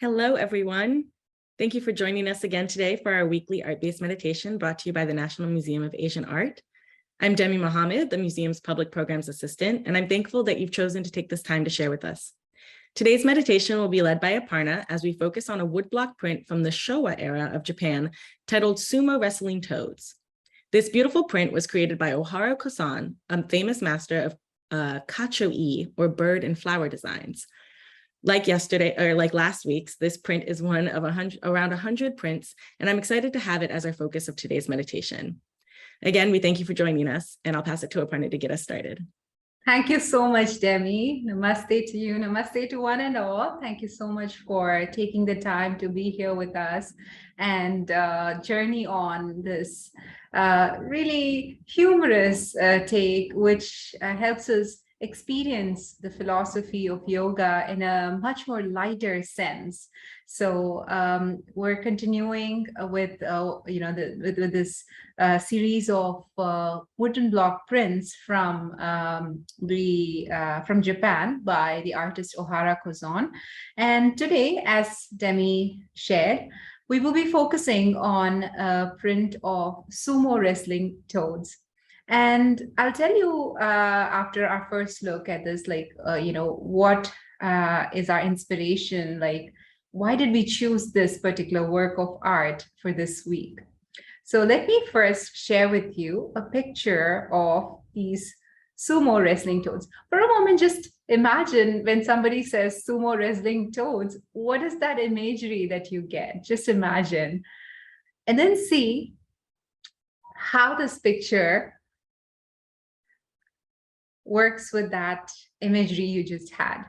Hello, everyone. Thank you for joining us again today for our weekly art-based meditation brought to you by the National Museum of Asian Art. I'm Demi Mohammed, the museum's public programs assistant, and I'm thankful that you've chosen to take this time to share with us. Today's meditation will be led by Aparna as we focus on a woodblock print from the Showa era of Japan titled Sumo-wrestling toads. This beautiful print was created by Ohara Kosan, a famous master of kacho-e, or bird and flower designs. Like last week's, this print is one of around 100 prints, and I'm excited to have it as our focus of today's meditation. Again, we thank you for joining us, and I'll pass it to Aparna to get us started. Thank you so much, Demi. Namaste to you. Namaste to one and all. Thank you so much for taking the time to be here with us and journey on this really humorous take, which helps us experience the philosophy of yoga in a much more lighter sense. So we're continuing with this series of wooden block prints from Japan by the artist Ohara Kosan. And today, as Demi shared, we will be focusing on a print of sumo wrestling toads. And I'll tell you after our first look at this, what is our inspiration? Like, why did we choose this particular work of art for this week? So let me first share with you a picture of these sumo wrestling toads. For a moment, just imagine when somebody says sumo wrestling toads, what is that imagery that you get? Just imagine. And then see how this picture works with that imagery you just had.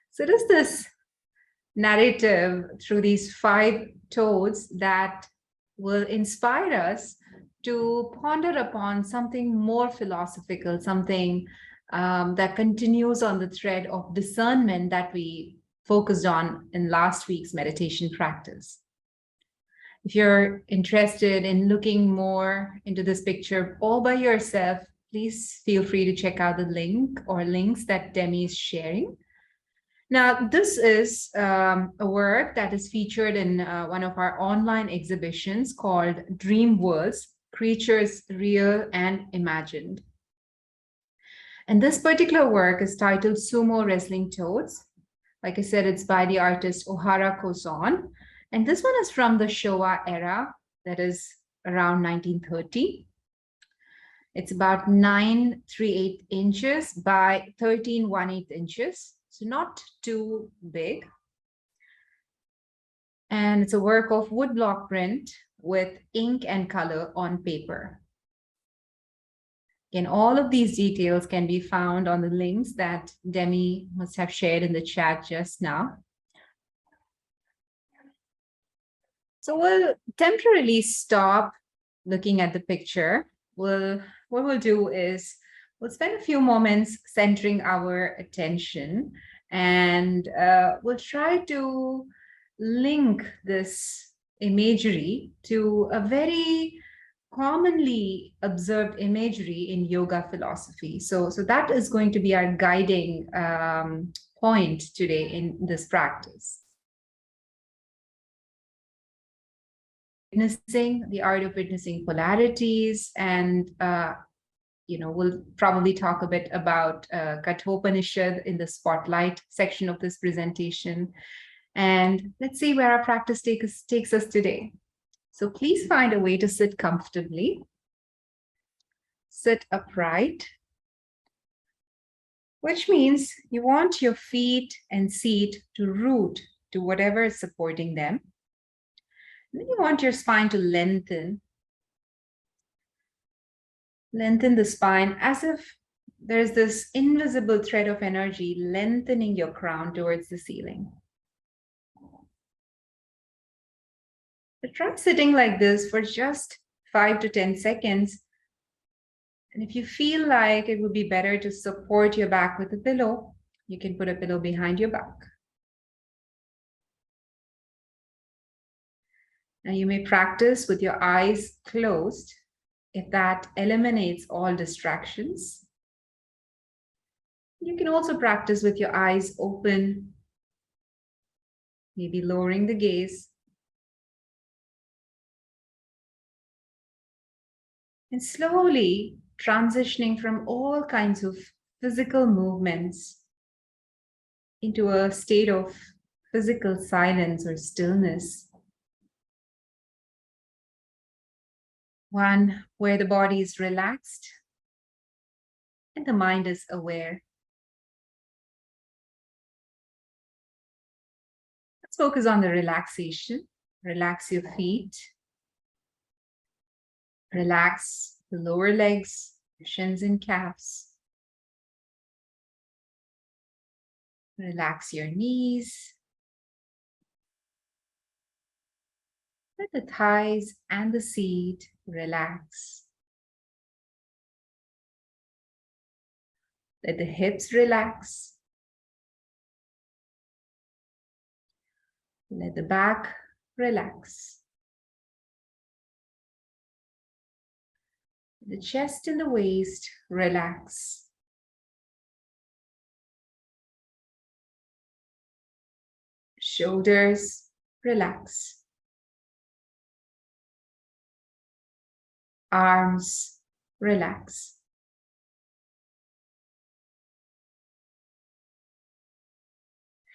So there's this narrative through these 5 toads that will inspire us to ponder upon something more philosophical, something that continues on the thread of discernment that we focused on in last week's meditation practice. If you're interested in looking more into this picture all by yourself, please feel free to check out the link or links that Demi is sharing. Now, this is a work that is featured in one of our online exhibitions called Dream Worlds, Creatures Real and Imagined. And this particular work is titled Sumo Wrestling Toads. Like I said, it's by the artist Ohara Kosan. And this one is from the Showa era, that is around 1930. It's about 9.38 inches by 13.18 inches, so not too big. And it's a work of woodblock print with ink and color on paper. Again, all of these details can be found on the links that Demi must have shared in the chat just now. So we'll temporarily stop looking at the picture. What we'll do is we'll spend a few moments centering our attention, and we'll try to link this imagery to a very commonly observed imagery in yoga philosophy. So that is going to be our guiding point today in this practice. Witnessing, the art of witnessing polarities, and we'll probably talk a bit about Kathopanishad in the spotlight section of this presentation. And let's see where our practice takes us today. So please find a way to sit comfortably. Sit upright, which means you want your feet and seat to root to whatever is supporting them. Then you want your spine to lengthen. Lengthen the spine as if there's this invisible thread of energy lengthening your crown towards the ceiling. But try sitting like this for just 5 to 10 seconds. And if you feel like it would be better to support your back with a pillow, you can put a pillow behind your back. And you may practice with your eyes closed if that eliminates all distractions. You can also practice with your eyes open, maybe lowering the gaze. And slowly transitioning from all kinds of physical movements into a state of physical silence or stillness. One where the body is relaxed and the mind is aware. Let's focus on the relaxation. Relax your feet. Relax the lower legs, your shins and calves. Relax your knees. Let the thighs and the seat relax. Let the hips relax. Let the back relax. The chest and the waist relax. Shoulders relax. Arms relax.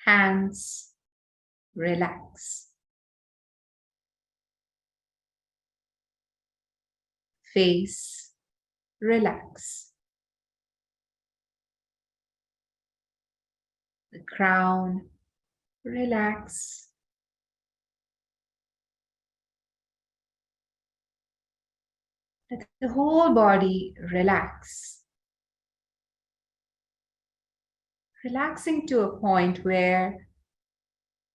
Hands relax. Face relax. The crown relax. Let the whole body relax. Relaxing to a point where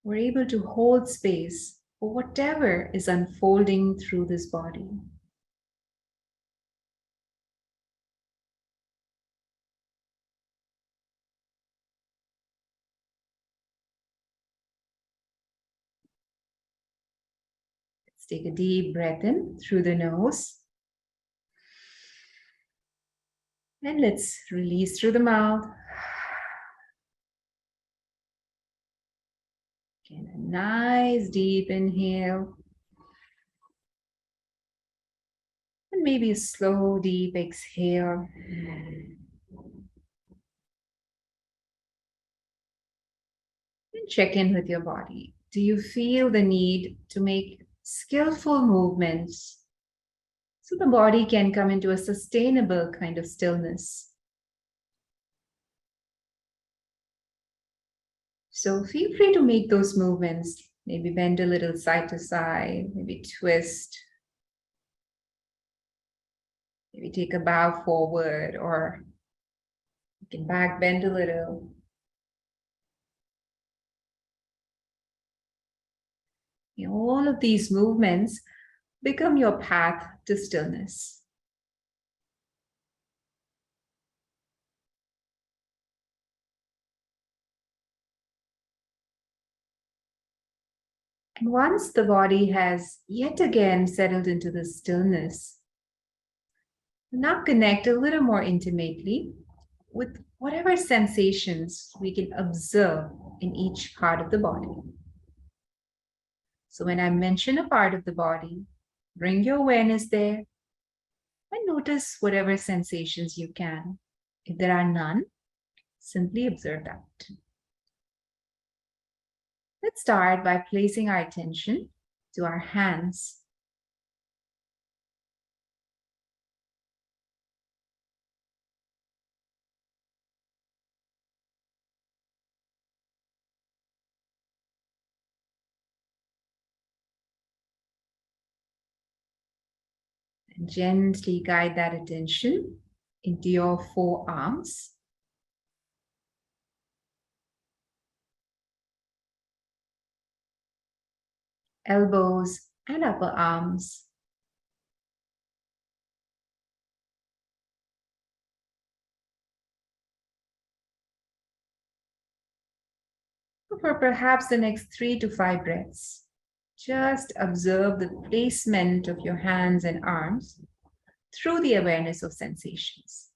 we're able to hold space for whatever is unfolding through this body. Let's take a deep breath in through the nose. And let's release through the mouth. Again, a nice deep inhale. And maybe a slow, deep exhale. And check in with your body. Do you feel the need to make skillful movements so the body can come into a sustainable kind of stillness? So feel free to make those movements. Maybe bend a little side to side, maybe twist. Maybe take a bow forward, or you can back bend a little. All of these movements become your path to stillness. And once the body has yet again settled into the stillness, now connect a little more intimately with whatever sensations we can observe in each part of the body. So when I mention a part of the body, bring your awareness there and notice whatever sensations you can. If there are none, simply observe that. Let's start by placing our attention to our hands. And gently guide that attention into your forearms. Elbows and upper arms. For perhaps the next 3 to 5 breaths, just observe the placement of your hands and arms through the awareness of sensations.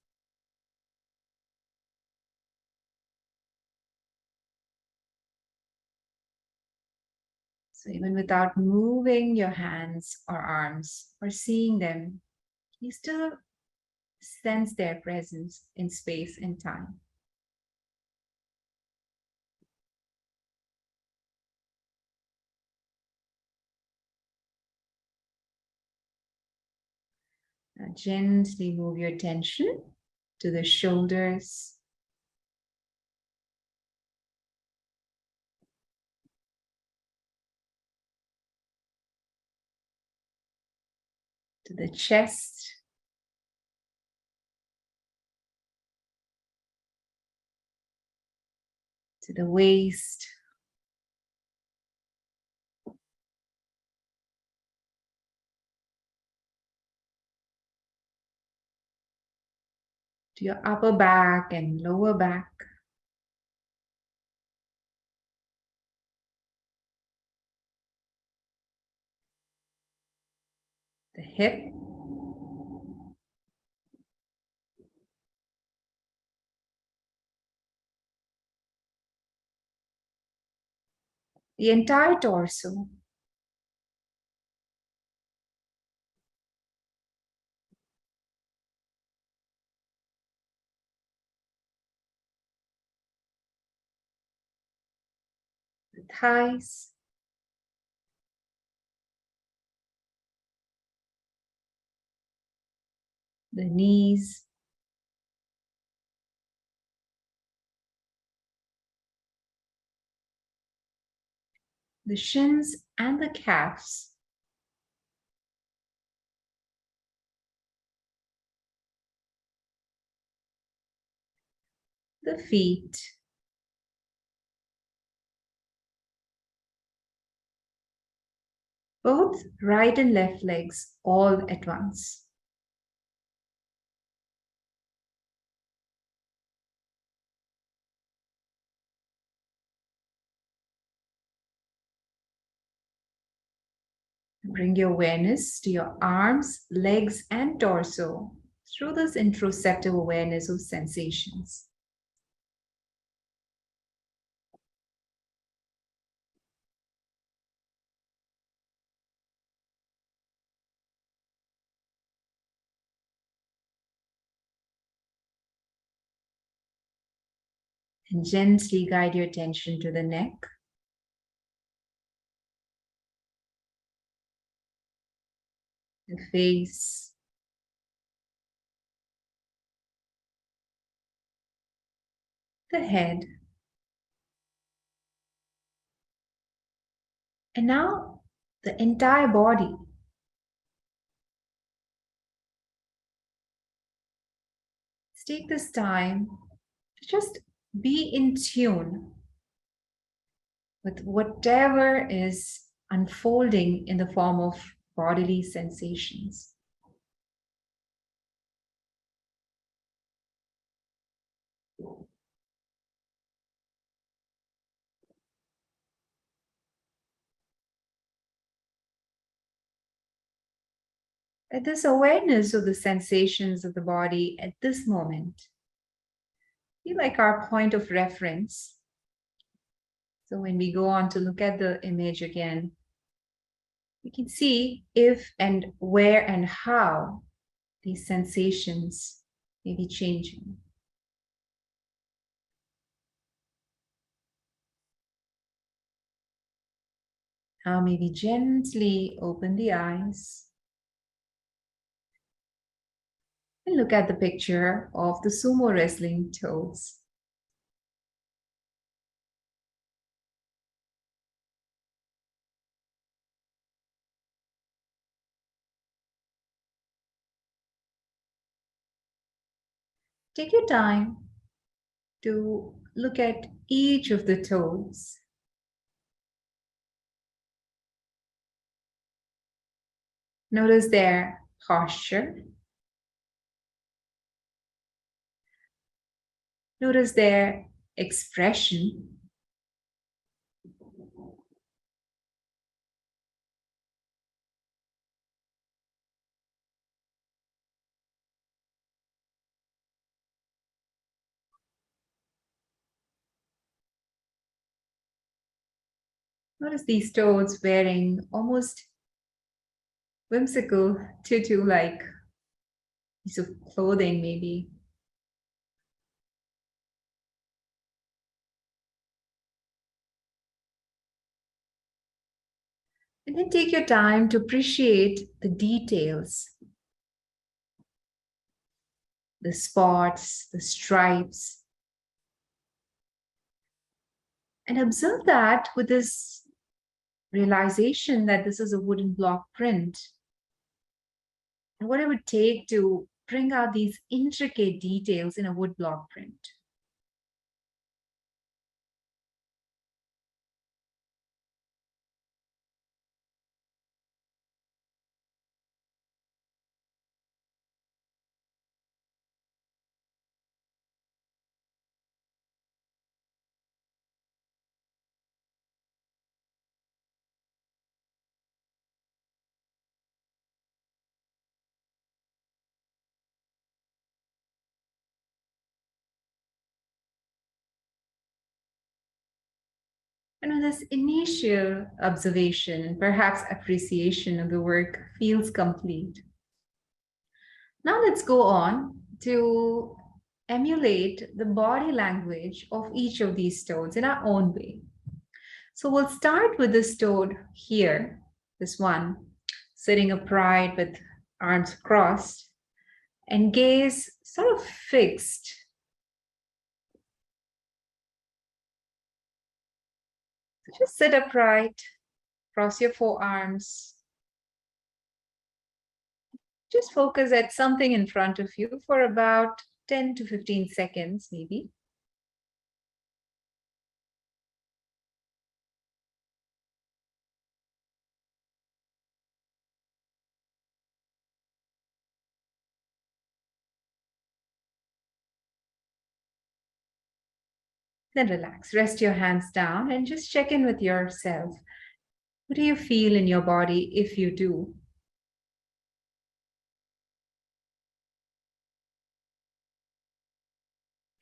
So even without moving your hands or arms or seeing them, you still sense their presence in space and time. Now gently move your attention to the shoulders, to the chest, to the waist, to your upper back and lower back, the hip, the entire torso, the thighs, the knees, the shins and the calves, the feet, both right and left legs all at once. Bring your awareness to your arms, legs, and torso through this introspective awareness of sensations. And gently guide your attention to the neck, the face, the head. And now the entire body. Let's take this time to just be in tune with whatever is unfolding in the form of bodily sensations. Let this awareness of the sensations of the body at this moment be like our point of reference. So when we go on to look at the image again, we can see if and where and how these sensations may be changing. Now maybe gently open the eyes and look at the picture of the sumo wrestling toads. Take your time to look at each of the toes. Notice their posture. Notice their expression. Notice these toads wearing almost whimsical tutu-like piece of clothing, maybe. And then take your time to appreciate the details, the spots, the stripes, and observe that with this realization that this is a wooden block print. And what it would take to bring out these intricate details in a wood block print. And when this initial observation and perhaps appreciation of the work feels complete, now let's go on to emulate the body language of each of these toads in our own way. So we'll start with this toad here, this one, sitting upright with arms crossed and gaze sort of fixed. Just sit upright, cross your forearms. Just focus at something in front of you for about 10 to 15 seconds, maybe. Then relax, rest your hands down and just check in with yourself. What do you feel in your body if you do?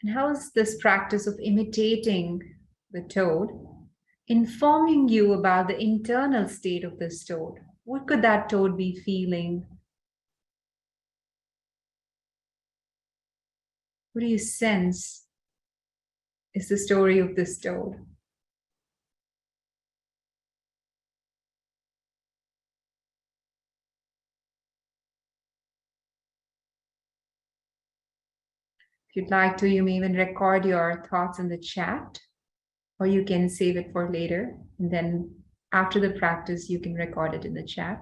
And how is this practice of imitating the toad informing you about the internal state of this toad? What could that toad be feeling? What do you sense is the story of this toad? If you'd like to, you may even record your thoughts in the chat, or you can save it for later. And then after the practice, you can record it in the chat.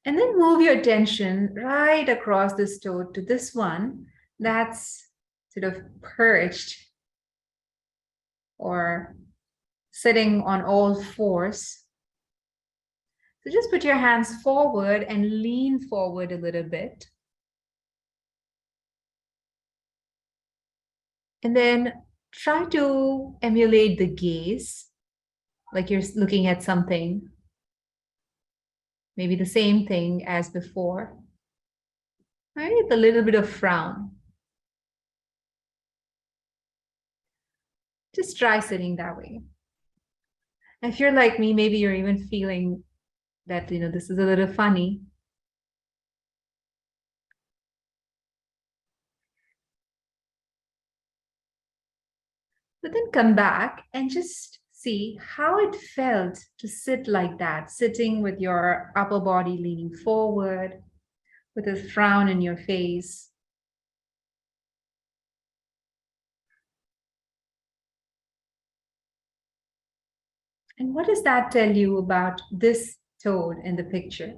And then move your attention right across this toad to this one that's sort of perched or sitting on all fours. So just put your hands forward and lean forward a little bit. And then try to emulate the gaze, like you're looking at something, maybe the same thing as before, right? With a little bit of frown. Just try sitting that way. And if you're like me, maybe you're even feeling that, this is a little funny. But then come back and just see how it felt to sit like that, sitting with your upper body leaning forward, with a frown in your face. And what does that tell you about this toad in the picture?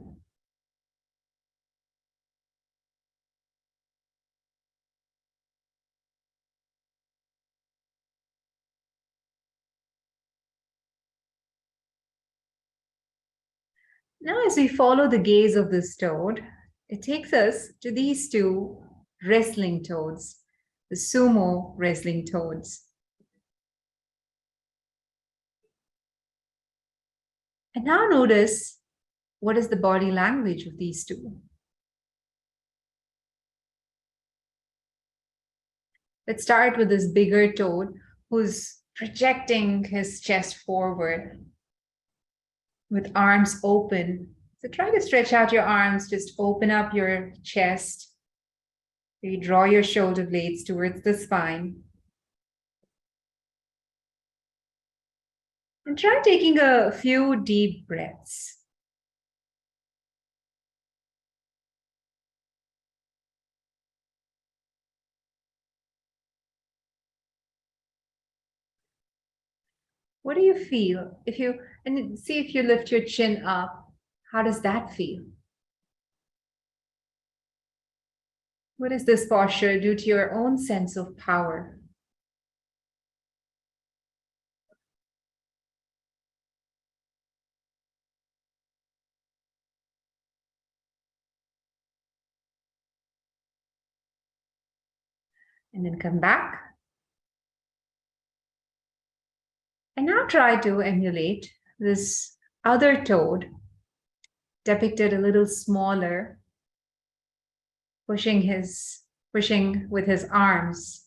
Now, as we follow the gaze of this toad, it takes us to these two wrestling toads, the sumo wrestling toads. And now notice What is the body language of these two? Let's start with this bigger toad who's projecting his chest forward with arms open. So try to stretch out your arms, just open up your chest. You draw your shoulder blades towards the spine. And try taking a few deep breaths. What do you feel? And see if you lift your chin up, how does that feel? What does this posture do to your own sense of power? And then come back. And now try to emulate this other toad, depicted a little smaller, pushing with his arms.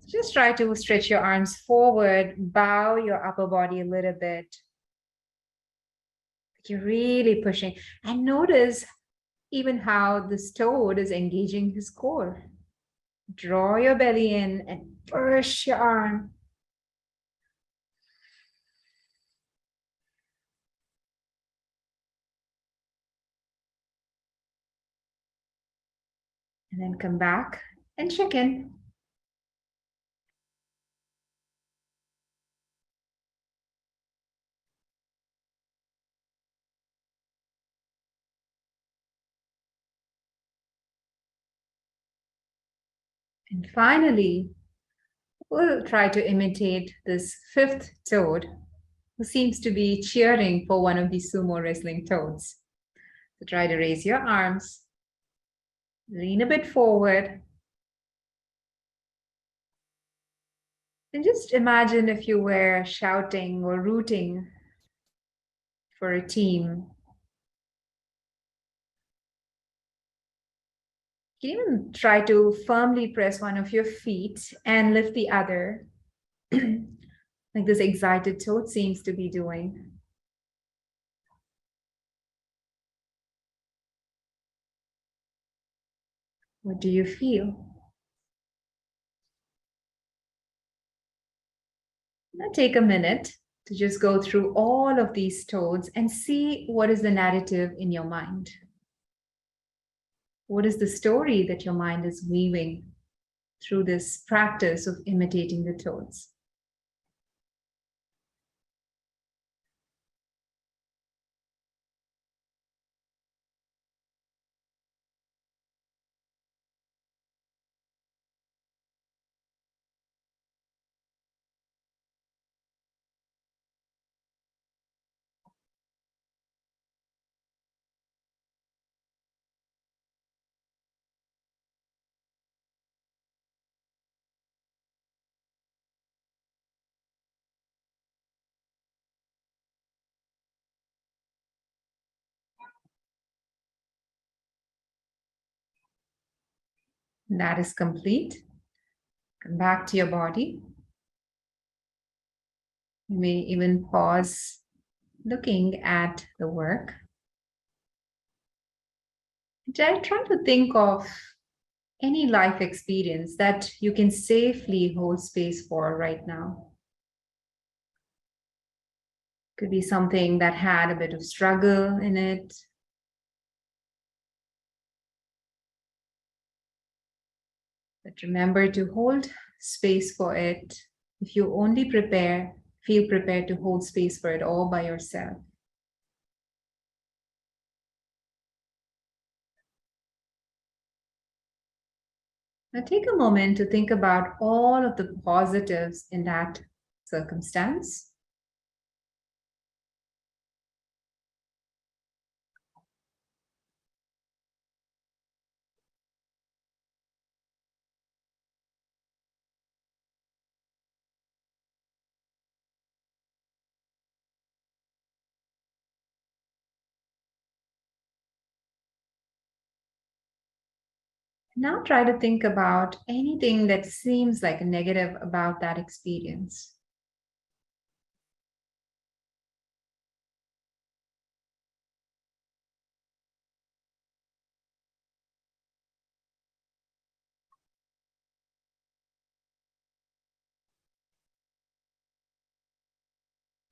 Just try to stretch your arms forward, bow your upper body a little bit. You're really pushing. And notice even how this toad is engaging his core. Draw your belly in and push your arm. And then come back and check in. And finally, we'll try to imitate this fifth toad who seems to be cheering for one of the sumo wrestling toads. So try to raise your arms, lean a bit forward, and just imagine if you were shouting or rooting for a team. You can even try to firmly press one of your feet and lift the other, like this excited toad seems to be doing. What do you feel? Now take a minute to just go through all of these toads and see what is the narrative in your mind. What is the story that your mind is weaving through this practice of imitating the toads? That is complete. Come back to your body. You may even pause looking at the work. Try to think of any life experience that you can safely hold space for right now. Could be something that had a bit of struggle in it. But remember to hold space for it. If you only feel prepared to hold space for it all by yourself. Now take a moment to think about all of the positives in that circumstance. Now try to think about anything that seems like a negative about that experience.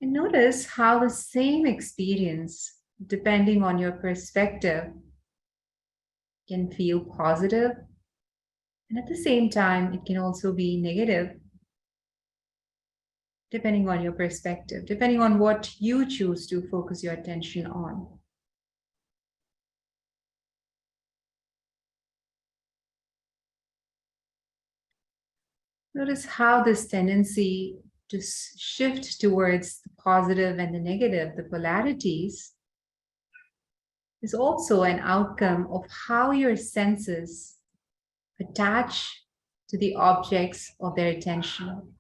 And notice how the same experience, depending on your perspective, can feel positive, and at the same time, it can also be negative, depending on your perspective, depending on what you choose to focus your attention on. Notice how this tendency to shift towards the positive and the negative, the polarities, is also an outcome of how your senses attach to the objects of their attention.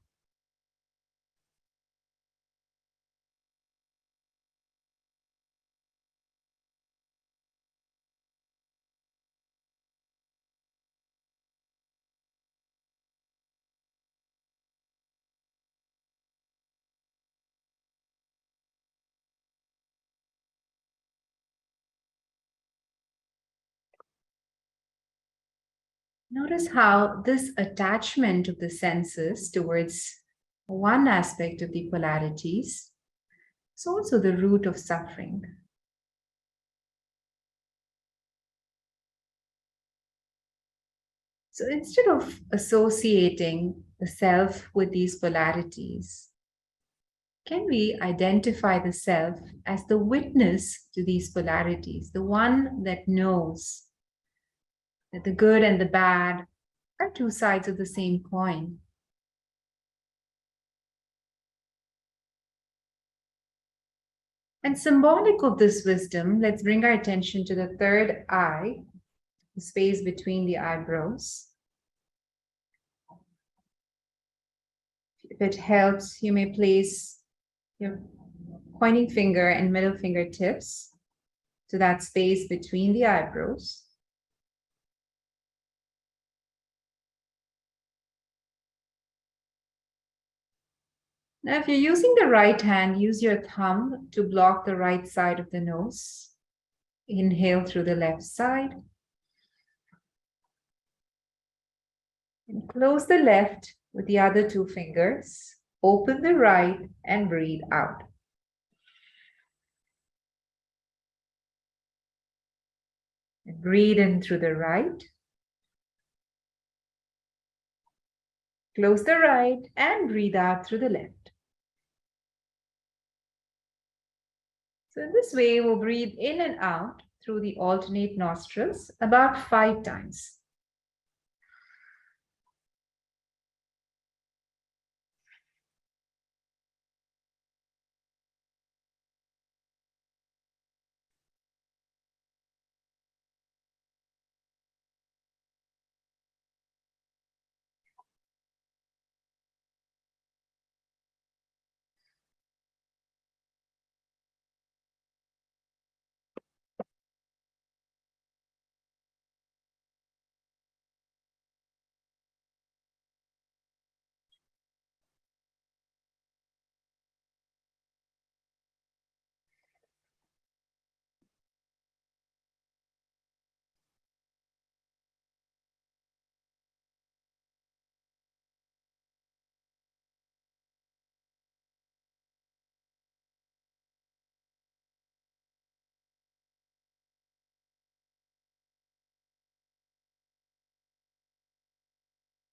Notice how this attachment of the senses towards one aspect of the polarities is also the root of suffering. So instead of associating the self with these polarities, can we identify the self as the witness to these polarities, the one that knows that the good and the bad are two sides of the same coin? And symbolic of this wisdom, let's bring our attention to the third eye, the space between the eyebrows. If it helps, you may place your pointing finger and middle finger tips to that space between the eyebrows. Now, if you're using the right hand, use your thumb to block the right side of the nose. Inhale through the left side. And close the left with the other two fingers. Open the right and breathe out. And breathe in through the right. Close the right and breathe out through the left. So in this way, we'll breathe in and out through the alternate nostrils about 5 times.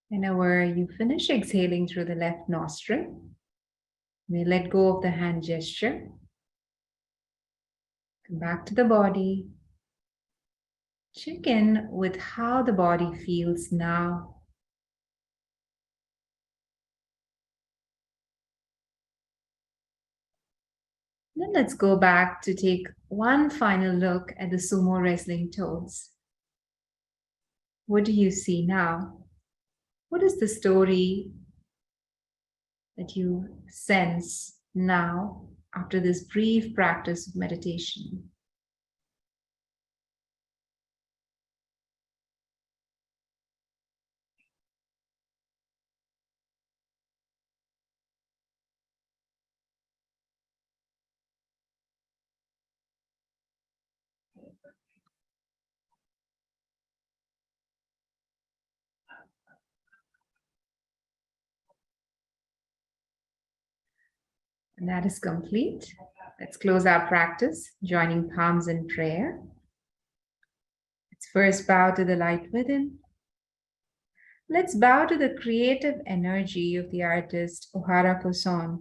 Whenever you finish exhaling through the left nostril, you may let go of the hand gesture. Come back to the body. Check in with how the body feels now. Then let's go back to take one final look at the sumo wrestling toes. What do you see now? What is the story that you sense now after this brief practice of meditation? And that is complete. Let's close our practice, joining palms in prayer. Let's first bow to the light within. Let's bow to the creative energy of the artist Ohara Koson,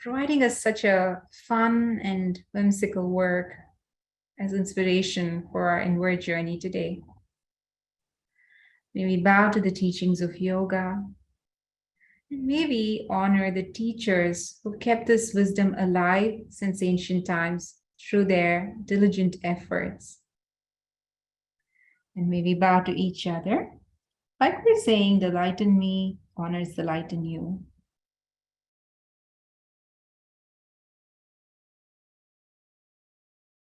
providing us such a fun and whimsical work as inspiration for our inward journey today. May we bow to the teachings of yoga, and may we honor the teachers who kept this wisdom alive since ancient times through their diligent efforts. And may we bow to each other, like we're saying, the light in me honors the light in you.